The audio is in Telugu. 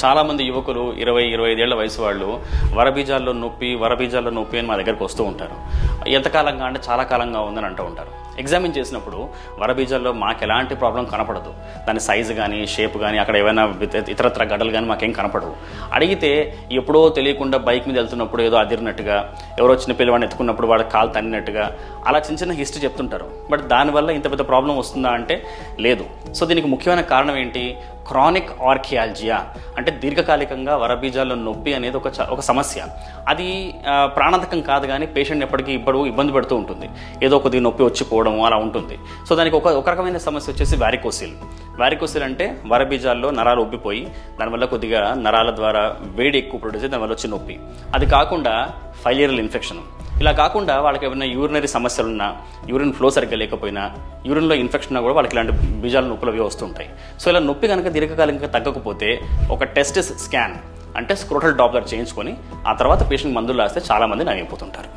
చాలామంది యువకులు 20-25 ఏళ్ల వయసు వాళ్ళు వరబీజాల్లో నొప్పి అని మా దగ్గరకు వస్తూ ఉంటారు. ఎంతకాలంగా అంటే చాలా కాలంగా ఉందని అంటూ ఉంటారు. ఎగ్జామిన్ చేసినప్పుడు వరబీజాల్లో మాకు ఎలాంటి ప్రాబ్లం కనపడదు. దాని సైజు కానీ షేప్ కానీ అక్కడ ఏమైనా ఇతరత్ర గడ్డలు కానీ మాకేం కనపడవు. అడిగితే ఎప్పుడో తెలియకుండా బైక్ మీద వెళ్తున్నప్పుడు ఏదో అదిరినట్టుగా, ఎవరో చిన్న పిల్లవాడిని ఎత్తుకున్నప్పుడు వాడు కాలు తన్నినట్టుగా అలా చిన్న చిన్న హిస్టరీ చెప్తుంటారు. బట్ దానివల్ల ఇంత పెద్ద ప్రాబ్లం వస్తుందా అంటే లేదు. సో దీనికి ముఖ్యమైన కారణం ఏంటి? క్రానిక్ ఆర్కియాలజియా అంటే దీర్ఘకాలికంగా వరబీజాల్లో నొప్పి అనేది ఒక సమస్య. అది ప్రాణాంతకం కాదు, కానీ పేషెంట్ ఎప్పటికీ ఇబ్బంది పెడుతూ ఉంటుంది. ఏదో కొద్దిగా నొప్పి వచ్చిపోవడం అలా ఉంటుంది. సో దానికి ఒక రకమైన సమస్య వచ్చేసి వ్యారికోసిల్ అంటే వరబీజాల్లో నరాలు ఉబ్బిపోయి దానివల్ల కొద్దిగా నరాల ద్వారా వేడి ఎక్కువ ప్రొడ్యూస్ అయ్యి దానివల్ల వచ్చే నొప్పి. అది కాకుండా ఫైలేరియల్ ఇన్ఫెక్షన్, ఇలా కాకుండా వాళ్ళకి ఏమైనా యూరినరీ సమస్యలున్నా, యూరిన్ ఫ్లో సరిగ్గా లేకపోయినా, యూరిన్లో ఇన్ఫెక్షన్ కూడా వాళ్ళకి ఇలాంటి బీజాల నొప్పులు అవి వస్తుంటాయి. సో ఇలా నొప్పి కనుక దీర్ఘకాలికంగా తగ్గకపోతే ఒక టెస్టిస్ స్కాన్ అంటే స్క్రోటల్ డాప్లర్ చేయించుకొని ఆ తర్వాత పేషెంట్ మందులు రాస్తే చాలామంది నయమైపోతుంటారు.